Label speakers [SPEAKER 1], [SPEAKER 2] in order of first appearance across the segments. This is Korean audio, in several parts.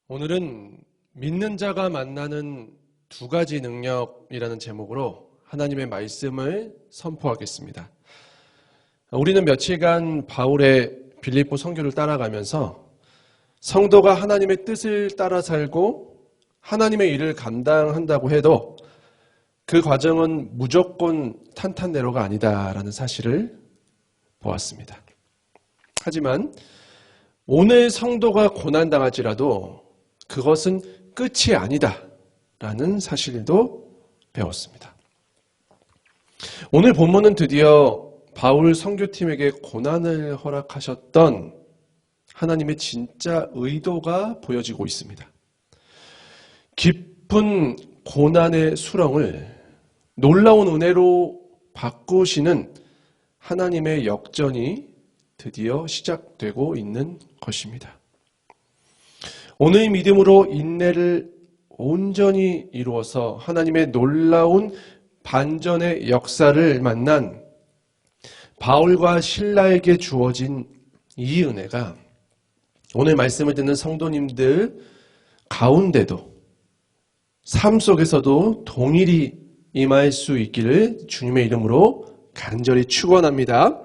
[SPEAKER 1] 오늘은 믿는 자가 만나는 두 가지 능력이라는 제목으로 하나님의 말씀을 선포하겠습니다. 우리는 며칠간 바울의 빌립보 선교를 따라가면서 성도가 하나님의 뜻을 따라 살고 하나님의 일을 감당한다고 해도 그 과정은 무조건 탄탄대로가 아니다라는 사실을 보았습니다. 하지만 오늘 성도가 고난당할지라도 그것은 끝이 아니다라는 사실도 배웠습니다. 오늘 본문은 드디어 바울 선교팀에게 고난을 허락하셨던 하나님의 진짜 의도가 보여지고 있습니다. 깊은 고난의 수렁을 놀라운 은혜로 바꾸시는 하나님의 역전이 드디어 시작되고 있는 것입니다. 오늘 믿음으로 인내를 온전히 이루어서 하나님의 놀라운 반전의 역사를 만난 바울과 실라에게 주어진 이 은혜가 오늘 말씀을 듣는 성도님들 가운데도 삶 속에서도 동일히 임할 수 있기를 주님의 이름으로 간절히 축원합니다.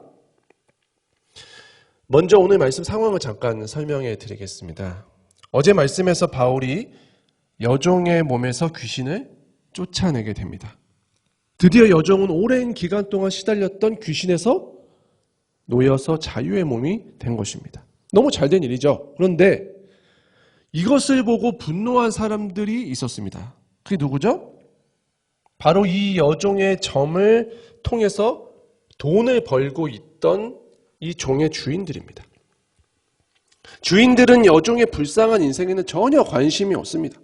[SPEAKER 1] 먼저 오늘 말씀 상황을 잠깐 설명해 드리겠습니다. 어제 말씀에서 바울이 여종의 몸에서 귀신을 쫓아내게 됩니다. 드디어 여종은 오랜 기간 동안 시달렸던 귀신에서 놓여서 자유의 몸이 된 것입니다. 너무 잘된 일이죠. 그런데 이것을 보고 분노한 사람들이 있었습니다. 그게 누구죠? 바로 이 여종의 점을 통해서 돈을 벌고 있던 이 종의 주인들입니다. 주인들은 여종의 불쌍한 인생에는 전혀 관심이 없습니다.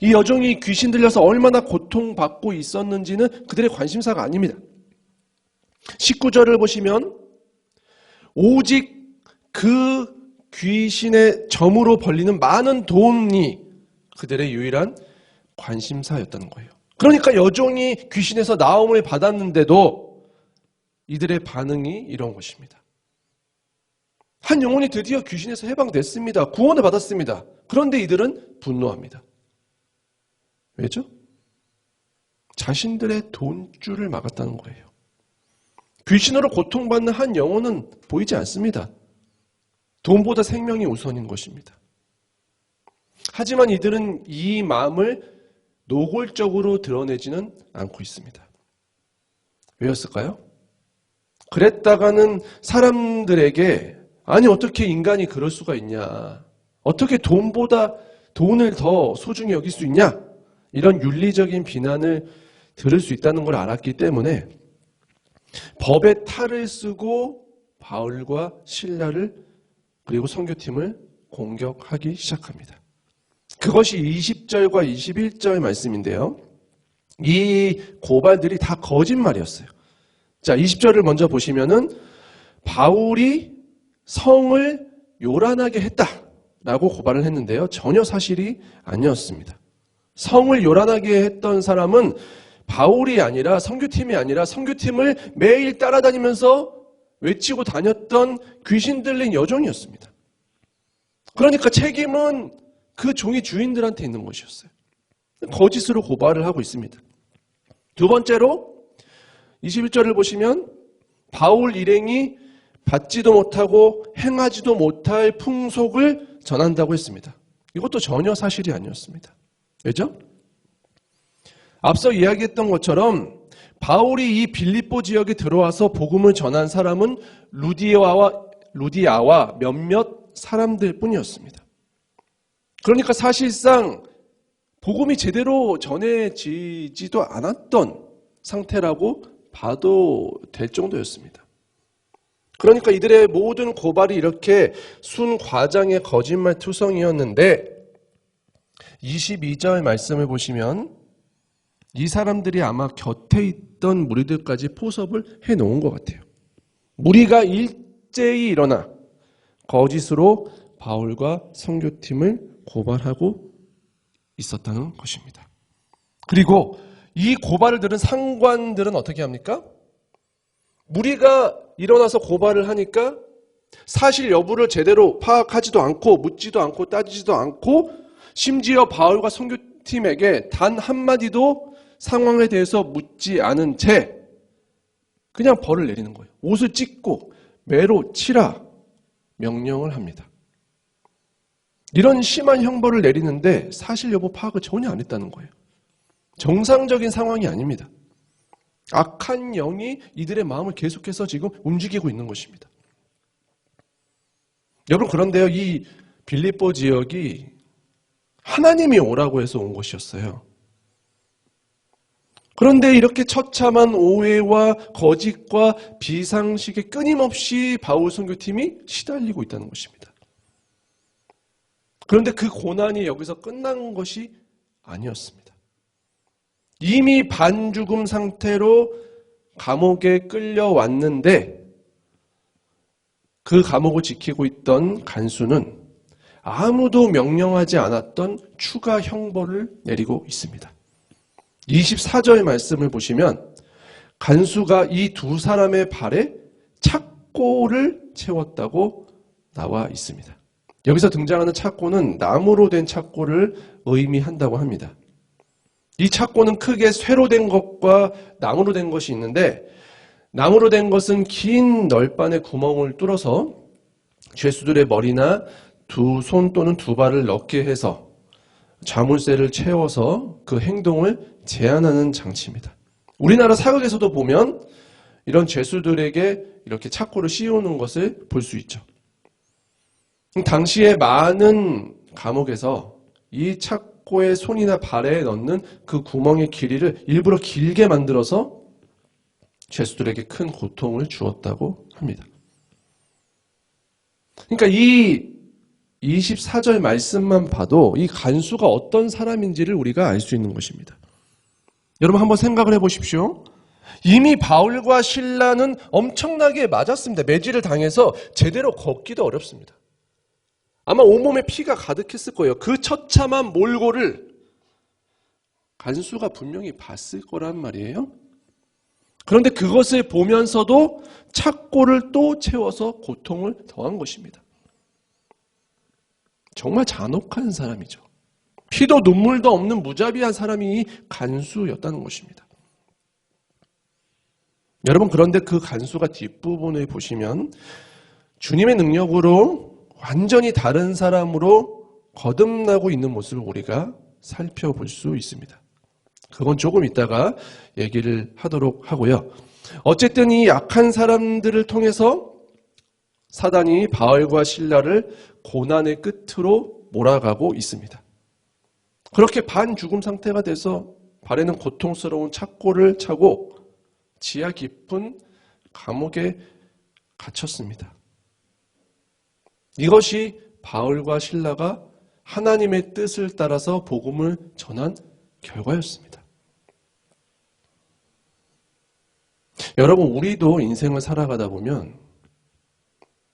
[SPEAKER 1] 이 여종이 귀신 들려서 얼마나 고통받고 있었는지는 그들의 관심사가 아닙니다. 19절을 보시면 오직 그 귀신의 점으로 벌리는 많은 돈이 그들의 유일한 관심사였다는 거예요. 그러니까 여종이 귀신에서 나음을 받았는데도 이들의 반응이 이런 것입니다. 한 영혼이 드디어 귀신에서 해방됐습니다. 구원을 받았습니다. 그런데 이들은 분노합니다. 왜죠? 자신들의 돈줄을 막았다는 거예요. 귀신으로 고통받는 한 영혼은 보이지 않습니다. 돈보다 생명이 우선인 것입니다. 하지만 이들은 이 마음을 노골적으로 드러내지는 않고 있습니다. 왜였을까요? 그랬다가는 사람들에게 아니 어떻게 인간이 그럴 수가 있냐, 어떻게 돈을 더 소중히 여길 수 있냐, 이런 윤리적인 비난을 들을 수 있다는 걸 알았기 때문에 법의 탈을 쓰고 바울과 실라를 그리고 선교팀을 공격하기 시작합니다. 그것이 20절과 21절 말씀인데요. 이 고발들이 다 거짓말이었어요. 자, 20절을 먼저 보시면은 바울이 성을 요란하게 했다라고 고발을 했는데요. 전혀 사실이 아니었습니다. 성을 요란하게 했던 사람은 바울이 아니라 선교팀이 아니라 선교팀을 매일 따라다니면서 외치고 다녔던 귀신 들린 여종이었습니다. 그러니까 책임은 그 종이 주인들한테 있는 것이었어요. 거짓으로 고발을 하고 있습니다. 두 번째로 21절을 보시면 바울 일행이 받지도 못하고 행하지도 못할 풍속을 전한다고 했습니다. 이것도 전혀 사실이 아니었습니다. 왜죠? 앞서 이야기했던 것처럼 바울이 이 빌립보 지역에 들어와서 복음을 전한 사람은 루디아와 몇몇 사람들 뿐이었습니다. 그러니까 사실상 복음이 제대로 전해지지도 않았던 상태라고 봐도 될 정도였습니다. 그러니까 이들의 모든 고발이 이렇게 순과장의 거짓말 투성이었는데 22절 말씀을 보시면 이 사람들이 아마 곁에 있던 무리들까지 포섭을 해놓은 것 같아요. 무리가 일제히 일어나 거짓으로 바울과 선교팀을 고발하고 있었다는 것입니다. 그리고 이 고발을 들은 상관들은 어떻게 합니까? 무리가 일어나서 고발을 하니까 사실 여부를 제대로 파악하지도 않고 묻지도 않고 따지지도 않고 심지어 바울과 선교팀에게 단 한마디도 상황에 대해서 묻지 않은 채 그냥 벌을 내리는 거예요. 옷을 찢고 매로 치라 명령을 합니다. 이런 심한 형벌을 내리는데 사실 여부 파악을 전혀 안 했다는 거예요. 정상적인 상황이 아닙니다. 악한 영이 이들의 마음을 계속해서 지금 움직이고 있는 것입니다. 여러분, 그런데요, 이 빌립보 지역이 하나님이 오라고 해서 온 곳이었어요. 그런데 이렇게 처참한 오해와 거짓과 비상식에 끊임없이 바울 선교팀이 시달리고 있다는 것입니다. 그런데 그 고난이 여기서 끝난 것이 아니었습니다. 이미 반죽음 상태로 감옥에 끌려왔는데 그 감옥을 지키고 있던 간수는 아무도 명령하지 않았던 추가 형벌을 내리고 있습니다. 24절 말씀을 보시면 간수가 이 두 사람의 발에 착고를 채웠다고 나와 있습니다. 여기서 등장하는 착고는 나무로 된 착고를 의미한다고 합니다. 이 착고는 크게 쇠로 된 것과 나무로 된 것이 있는데 나무로 된 것은 긴 널빤의 구멍을 뚫어서 죄수들의 머리나 두 손 또는 두 발을 넣게 해서 자물쇠를 채워서 그 행동을 제한하는 장치입니다. 우리나라 사극에서도 보면 이런 죄수들에게 이렇게 착고를 씌우는 것을 볼 수 있죠. 당시에 많은 감옥에서 이 착고의 손이나 발에 넣는 그 구멍의 길이를 일부러 길게 만들어서 죄수들에게 큰 고통을 주었다고 합니다. 그러니까 이 24절 말씀만 봐도 이 간수가 어떤 사람인지를 우리가 알 수 있는 것입니다. 여러분 한번 생각을 해보십시오. 이미 바울과 실라는 엄청나게 맞았습니다. 매질을 당해서 제대로 걷기도 어렵습니다. 아마 온몸에 피가 가득했을 거예요. 그 처참한 몰골을 간수가 분명히 봤을 거란 말이에요. 그런데 그것을 보면서도 착고를 또 채워서 고통을 더한 것입니다. 정말 잔혹한 사람이죠. 피도 눈물도 없는 무자비한 사람이 간수였다는 것입니다. 여러분, 그런데 그 간수가 뒷부분을 보시면 주님의 능력으로 완전히 다른 사람으로 거듭나고 있는 모습을 우리가 살펴볼 수 있습니다. 그건 조금 이따가 얘기를 하도록 하고요. 어쨌든 이 악한 사람들을 통해서 사단이 바울과 실라를 고난의 끝으로 몰아가고 있습니다. 그렇게 반죽음 상태가 돼서 발에는 고통스러운 착고를 차고 지하 깊은 감옥에 갇혔습니다. 이것이 바울과 실라가 하나님의 뜻을 따라서 복음을 전한 결과였습니다. 여러분, 우리도 인생을 살아가다 보면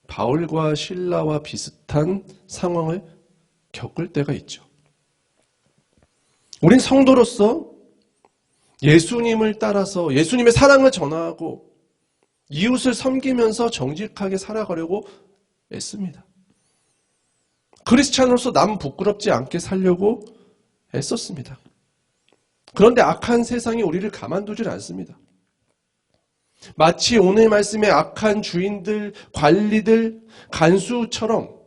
[SPEAKER 1] 바울과 실라와 비슷한 상황을 겪을 때가 있죠. 우린 성도로서 예수님을 따라서 예수님의 사랑을 전하고 이웃을 섬기면서 정직하게 살아가려고 애씁니다. 크리스찬으로서 남 부끄럽지 않게 살려고 애썼습니다. 그런데 악한 세상이 우리를 가만두질 않습니다. 마치 오늘 말씀의 악한 주인들, 관리들, 간수처럼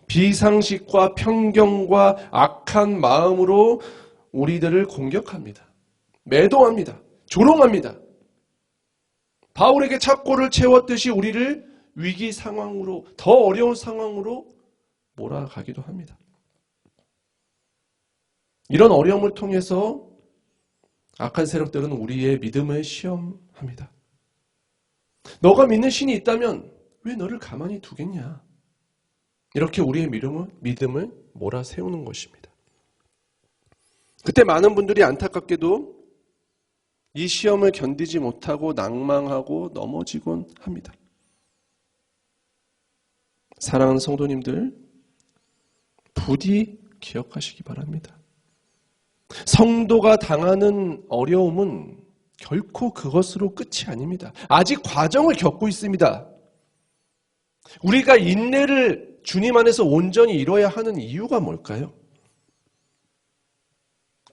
[SPEAKER 1] 비상식과 편견과 악한 마음으로 우리들을 공격합니다. 매도합니다. 조롱합니다. 바울에게 착고를 채웠듯이 우리를 위기 상황으로, 더 어려운 상황으로 몰아가기도 합니다. 이런 어려움을 통해서 악한 세력들은 우리의 믿음을 시험합니다. 너가 믿는 신이 있다면 왜 너를 가만히 두겠냐? 이렇게 우리의 믿음을 몰아세우는 것입니다. 그때 많은 분들이 안타깝게도 이 시험을 견디지 못하고 낭망하고 넘어지곤 합니다. 사랑하는 성도님들, 부디 기억하시기 바랍니다. 성도가 당하는 어려움은 결코 그것으로 끝이 아닙니다. 아직 과정을 겪고 있습니다. 우리가 인내를 주님 안에서 온전히 이뤄야 하는 이유가 뭘까요?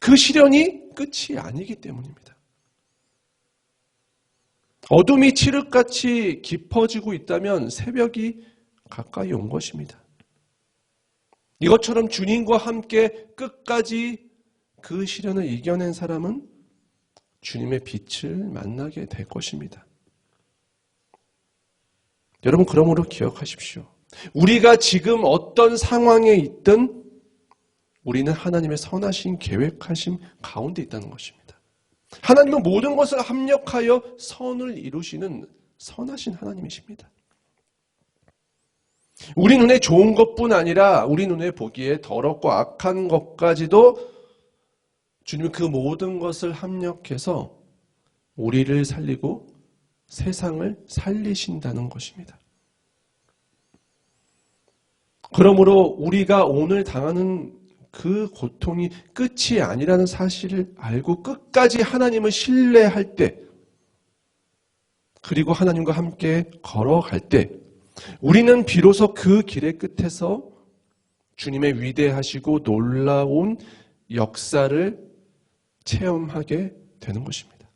[SPEAKER 1] 그 시련이 끝이 아니기 때문입니다. 어둠이 칠흑같이 깊어지고 있다면 새벽이 가까이 온 것입니다. 이것처럼 주님과 함께 끝까지 그 시련을 이겨낸 사람은 주님의 빛을 만나게 될 것입니다. 여러분, 그러므로 기억하십시오. 우리가 지금 어떤 상황에 있든 우리는 하나님의 선하신 계획하심 가운데 있다는 것입니다. 하나님은 모든 것을 합력하여 선을 이루시는 선하신 하나님이십니다. 우리 눈에 좋은 것뿐 아니라 우리 눈에 보기에 더럽고 악한 것까지도 주님은 그 모든 것을 합력해서 우리를 살리고 세상을 살리신다는 것입니다. 그러므로 우리가 오늘 당하는 그 고통이 끝이 아니라는 사실을 알고 끝까지 하나님을 신뢰할 때, 그리고 하나님과 함께 걸어갈 때 우리는 비로소 그 길의 끝에서 주님의 위대하시고 놀라운 역사를 체험하게 되는 것입니다.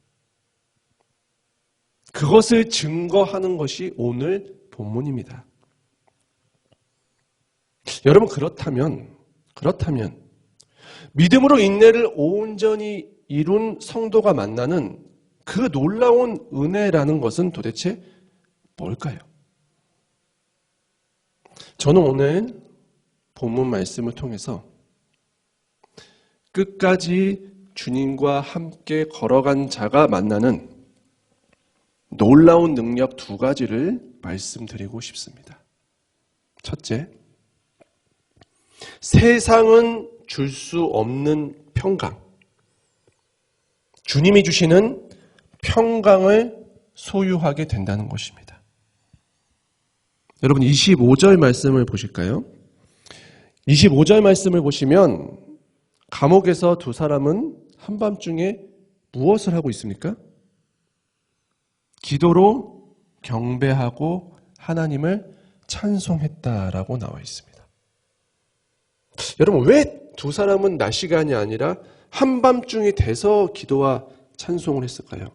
[SPEAKER 1] 그것을 증거하는 것이 오늘 본문입니다. 여러분, 그렇다면 믿음으로 인내를 온전히 이룬 성도가 만나는 그 놀라운 은혜라는 것은 도대체 뭘까요? 저는 오늘 본문 말씀을 통해서 끝까지 주님과 함께 걸어간 자가 만나는 놀라운 능력 두 가지를 말씀드리고 싶습니다. 첫째, 세상은 줄 수 없는 평강. 주님이 주시는 평강을 소유하게 된다는 것입니다. 여러분, 25절 말씀을 보실까요? 25절 말씀을 보시면 감옥에서 두 사람은 한밤중에 무엇을 하고 있습니까? 기도로 경배하고 하나님을 찬송했다라고 나와 있습니다. 여러분, 왜 두 사람은 낮 시간이 아니라 한밤중이 돼서 기도와 찬송을 했을까요?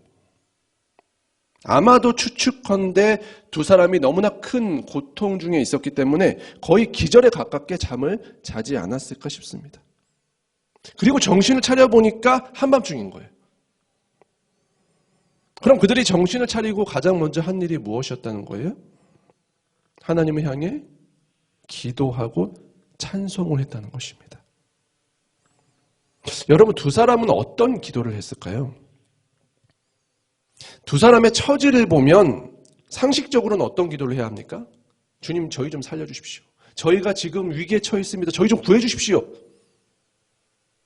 [SPEAKER 1] 아마도 추측컨대 두 사람이 너무나 큰 고통 중에 있었기 때문에 거의 기절에 가깝게 잠을 자지 않았을까 싶습니다. 그리고 정신을 차려보니까 한밤중인 거예요. 그럼 그들이 정신을 차리고 가장 먼저 한 일이 무엇이었다는 거예요? 하나님을 향해 기도하고 찬송을 했다는 것입니다. 여러분, 두 사람은 어떤 기도를 했을까요? 두 사람의 처지를 보면 상식적으로는 어떤 기도를 해야 합니까? 주님, 저희 좀 살려주십시오. 저희가 지금 위기에 처해 있습니다. 저희 좀 구해주십시오.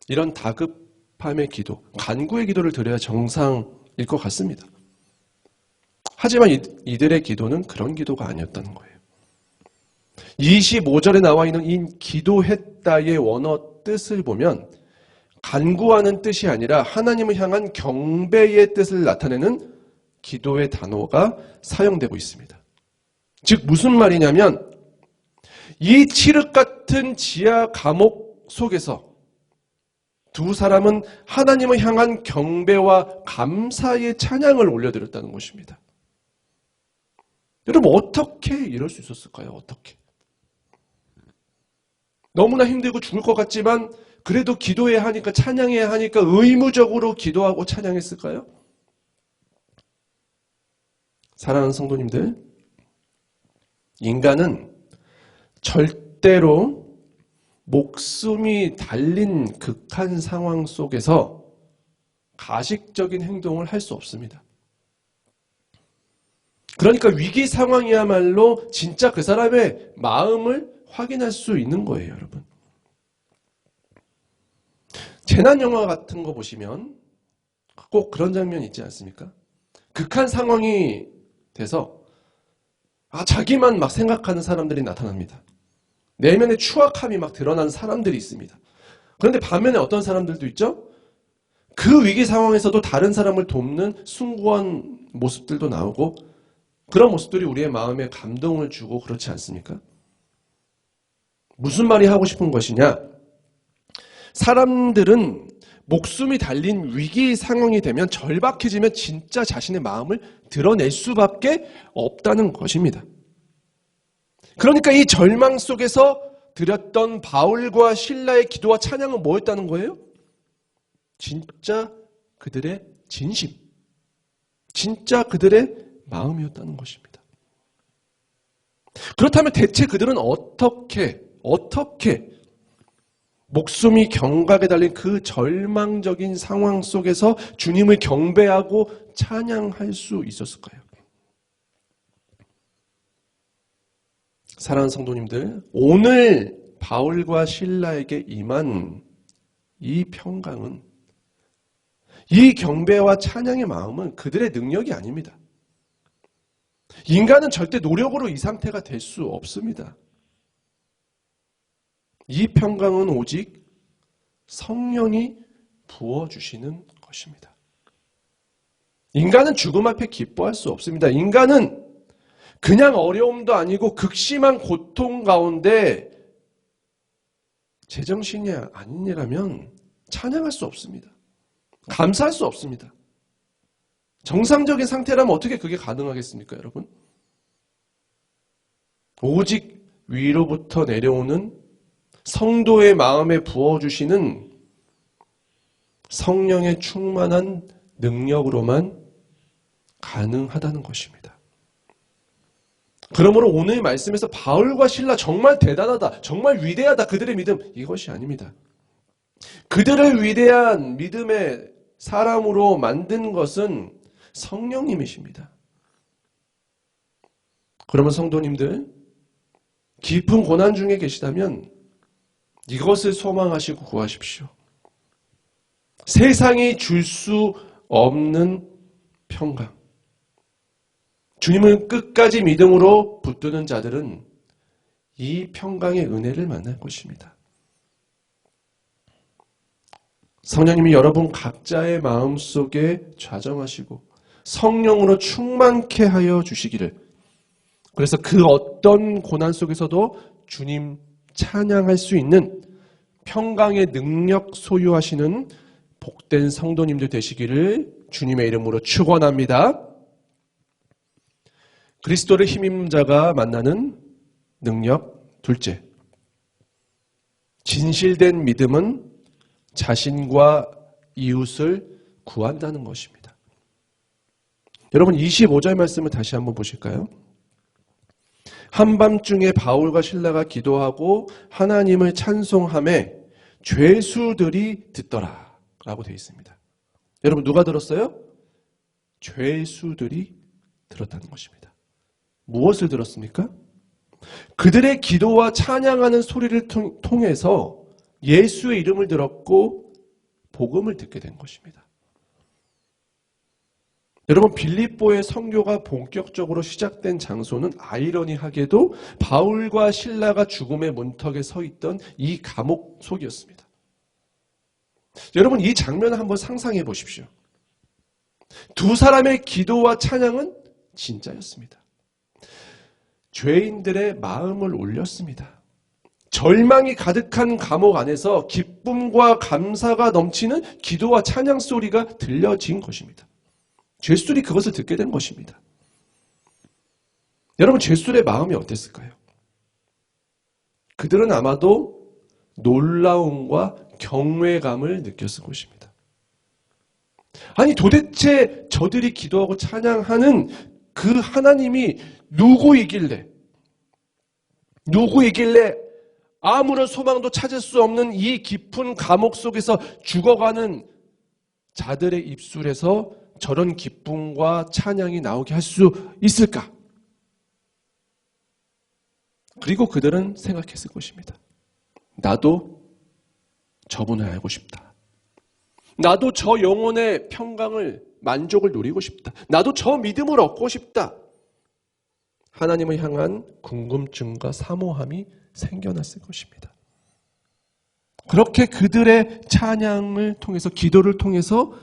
[SPEAKER 1] 이런 다급함의 기도, 간구의 기도를 드려야 정상일 것 같습니다. 하지만 이들의 기도는 그런 기도가 아니었다는 거예요. 25절에 나와 있는 이 기도했다의 원어 뜻을 보면 간구하는 뜻이 아니라 하나님을 향한 경배의 뜻을 나타내는 기도의 단어가 사용되고 있습니다. 즉 무슨 말이냐면 이 칠흑 같은 지하 감옥 속에서 두 사람은 하나님을 향한 경배와 감사의 찬양을 올려드렸다는 것입니다. 여러분, 어떻게 이럴 수 있었을까요? 어떻게? 너무나 힘들고 죽을 것 같지만 그래도 기도해야 하니까, 찬양해야 하니까 의무적으로 기도하고 찬양했을까요? 사랑하는 성도님들, 인간은 절대로 목숨이 달린 극한 상황 속에서 가식적인 행동을 할 수 없습니다. 그러니까 위기 상황이야말로 진짜 그 사람의 마음을 확인할 수 있는 거예요, 여러분. 재난 영화 같은 거 보시면 꼭 그런 장면이 있지 않습니까? 극한 상황이 돼서 자기만 막 생각하는 사람들이 나타납니다. 내면의 추악함이 막 드러나는 사람들이 있습니다. 그런데 반면에 어떤 사람들도 있죠? 그 위기 상황에서도 다른 사람을 돕는 숭고한 모습들도 나오고 그런 모습들이 우리의 마음에 감동을 주고 그렇지 않습니까? 무슨 말이 하고 싶은 것이냐? 사람들은 목숨이 달린 위기 상황이 되면 절박해지면 진짜 자신의 마음을 드러낼 수밖에 없다는 것입니다. 그러니까 이 절망 속에서 드렸던 바울과 실라의 기도와 찬양은 뭐였다는 거예요? 진짜 그들의 진심, 진짜 그들의 마음이었다는 것입니다. 그렇다면 대체 그들은 어떻게 목숨이 경각에 달린 그 절망적인 상황 속에서 주님을 경배하고 찬양할 수 있었을까요? 사랑하는 성도님들, 오늘 바울과 실라에게 임한 이 평강은, 이 경배와 찬양의 마음은 그들의 능력이 아닙니다. 인간은 절대 노력으로 이 상태가 될 수 없습니다. 이 평강은 오직 성령이 부어주시는 것입니다. 인간은 죽음 앞에 기뻐할 수 없습니다. 인간은 그냥 어려움도 아니고 극심한 고통 가운데 제정신이 아니라면 찬양할 수 없습니다. 감사할 수 없습니다. 정상적인 상태라면 어떻게 그게 가능하겠습니까, 여러분? 오직 위로부터 내려오는 성도의 마음에 부어주시는 성령의 충만한 능력으로만 가능하다는 것입니다. 그러므로 오늘 말씀에서 바울과 실라 정말 대단하다, 정말 위대하다, 그들의 믿음, 이것이 아닙니다. 그들을 위대한 믿음의 사람으로 만든 것은 성령님이십니다. 그러면 성도님들, 깊은 고난 중에 계시다면 이것을 소망하시고 구하십시오. 세상이 줄 수 없는 평강. 주님을 끝까지 믿음으로 붙드는 자들은 이 평강의 은혜를 만날 것입니다. 성령님이 여러분 각자의 마음속에 좌정하시고 성령으로 충만케 하여 주시기를, 그래서 그 어떤 고난 속에서도 주님 찬양할 수 있는 평강의 능력 소유하시는 복된 성도님들 되시기를 주님의 이름으로 축원합니다. 그리스도를 힘입는 자가 만나는 능력 둘째, 진실된 믿음은 자신과 이웃을 구한다는 것입니다. 여러분 25절 말씀을 다시 한번 보실까요? 한밤중에 바울과 실라가 기도하고 하나님을 찬송하매 죄수들이 듣더라 라고 되어 있습니다. 여러분 누가 들었어요? 죄수들이 들었다는 것입니다. 무엇을 들었습니까? 그들의 기도와 찬양하는 소리를 통해서 예수의 이름을 들었고 복음을 듣게 된 것입니다. 여러분 빌립보의 선교가 본격적으로 시작된 장소는 아이러니하게도 바울과 실라가 죽음의 문턱에 서 있던 이 감옥 속이었습니다. 여러분 이 장면을 한번 상상해 보십시오. 두 사람의 기도와 찬양은 진짜였습니다. 죄인들의 마음을 올렸습니다. 절망이 가득한 감옥 안에서 기쁨과 감사가 넘치는 기도와 찬양 소리가 들려진 것입니다. 죄수들이 그것을 듣게 된 것입니다. 여러분 죄수들의 마음이 어땠을까요? 그들은 아마도 놀라움과 경외감을 느꼈을 것입니다. 아니 도대체 저들이 기도하고 찬양하는 그 하나님이 누구이길래 아무런 소망도 찾을 수 없는 이 깊은 감옥 속에서 죽어가는 자들의 입술에서 저런 기쁨과 찬양이 나오게 할 수 있을까? 그리고 그들은 생각했을 것입니다. 나도 저분을 알고 싶다. 나도 저 영혼의 평강을, 만족을 누리고 싶다. 나도 저 믿음을 얻고 싶다. 하나님을 향한 궁금증과 사모함이 생겨났을 것입니다. 그렇게 그들의 찬양을 통해서, 기도를 통해서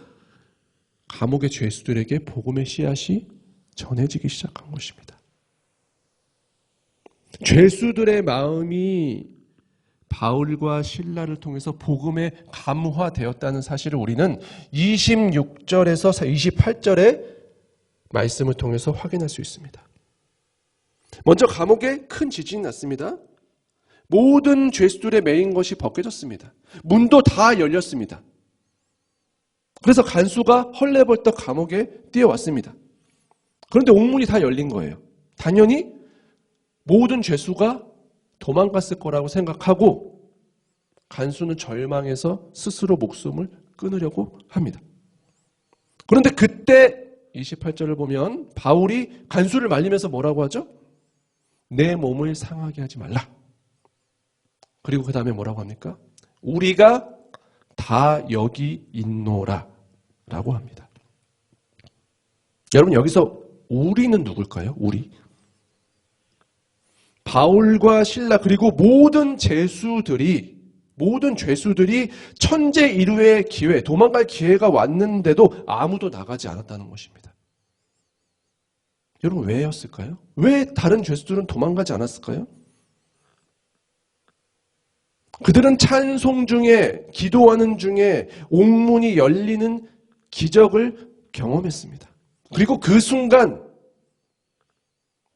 [SPEAKER 1] 감옥의 죄수들에게 복음의 씨앗이 전해지기 시작한 것입니다. 죄수들의 마음이 바울과 실라를 통해서 복음에 감화되었다는 사실을 우리는 26절에서 28절의 말씀을 통해서 확인할 수 있습니다. 먼저 감옥에 큰 지진이 났습니다. 모든 죄수들의 매인 것이 벗겨졌습니다. 문도 다 열렸습니다. 그래서 간수가 헐레벌떡 감옥에 뛰어왔습니다. 그런데 옥문이 다 열린 거예요. 당연히 모든 죄수가 도망갔을 거라고 생각하고 간수는 절망해서 스스로 목숨을 끊으려고 합니다. 그런데 그때 28절을 보면 바울이 간수를 말리면서 뭐라고 하죠? 내 몸을 상하게 하지 말라. 그리고 그 다음에 뭐라고 합니까? 우리가 다 여기 있노라 라고 합니다. 여러분 여기서 우리는 누굴까요? 우리. 바울과 실라 그리고 모든 죄수들이 천재 일우의 기회, 도망갈 기회가 왔는데도 아무도 나가지 않았다는 것입니다. 여러분 왜였을까요? 왜 다른 죄수들은 도망가지 않았을까요? 그들은 찬송 중에, 기도하는 중에 옥문이 열리는 기적을 경험했습니다. 그리고 그 순간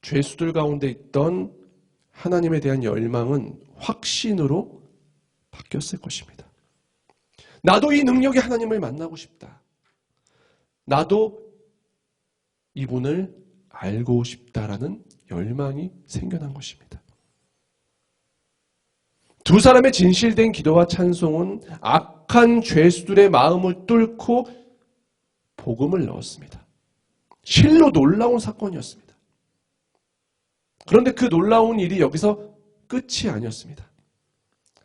[SPEAKER 1] 죄수들 가운데 있던 하나님에 대한 열망은 확신으로 바뀌었을 것입니다. 나도 이 능력의 하나님을 만나고 싶다. 나도 이분을 알고 싶다라는 열망이 생겨난 것입니다. 두 사람의 진실된 기도와 찬송은 악한 죄수들의 마음을 뚫고 복음을 넣었습니다. 실로 놀라운 사건이었습니다. 그런데 그 놀라운 일이 여기서 끝이 아니었습니다.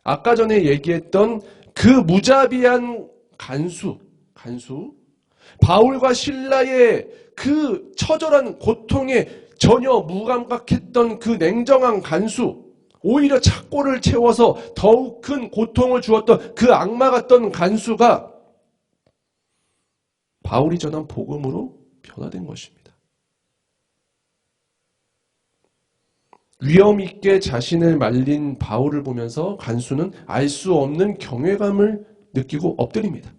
[SPEAKER 1] 아까 전에 얘기했던 그 무자비한 간수, 바울과 실라의 그 처절한 고통에 전혀 무감각했던 그 냉정한 간수, 오히려 착고를 채워서 더욱 큰 고통을 주었던 그 악마 같던 간수가 바울이 전한 복음으로 변화된 것입니다. 위험 있게 자신을 말린 바울을 보면서 간수는 알 수 없는 경외감을 느끼고 엎드립니다.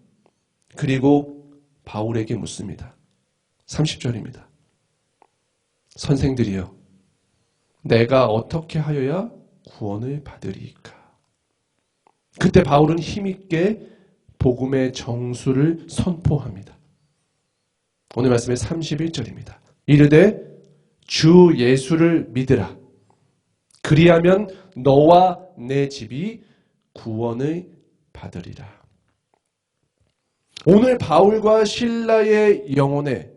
[SPEAKER 1] 그리고 바울에게 묻습니다. 30절입니다. 선생들이여, 내가 어떻게 하여야 구원을 받으리까? 그때 바울은 힘있게 복음의 정수를 선포합니다. 오늘 말씀의 31절입니다. 이르되 주 예수를 믿으라. 그리하면 너와 내 집이 구원을 받으리라. 오늘 바울과 실라의 영혼에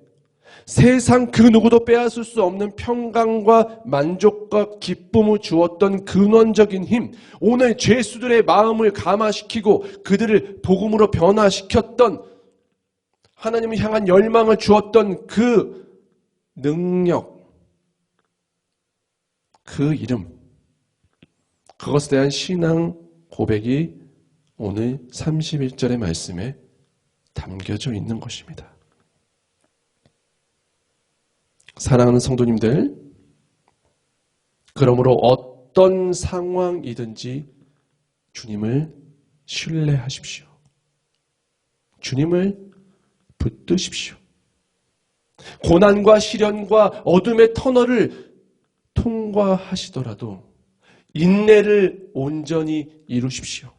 [SPEAKER 1] 세상 그 누구도 빼앗을 수 없는 평강과 만족과 기쁨을 주었던 근원적인 힘, 오늘 죄수들의 마음을 감화시키고 그들을 복음으로 변화시켰던 하나님을 향한 열망을 주었던 그 능력, 그 이름, 그것에 대한 신앙 고백이 오늘 31절의 말씀에 담겨져 있는 것입니다. 사랑하는 성도님들, 그러므로 어떤 상황이든지 주님을 신뢰하십시오. 주님을 붙드십시오. 고난과 시련과 어둠의 터널을 통과하시더라도 인내를 온전히 이루십시오.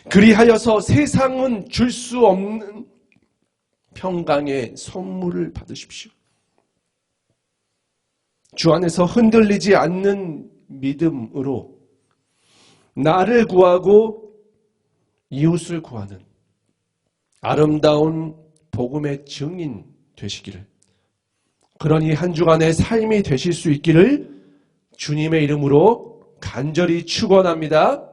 [SPEAKER 1] 그리하여서 세상은 줄 수 없는 평강의 선물을 받으십시오. 주 안에서 흔들리지 않는 믿음으로 나를 구하고 이웃을 구하는 아름다운 복음의 증인 되시기를, 그러니 한 주간의 삶이 되실 수 있기를 주님의 이름으로 간절히 축원합니다.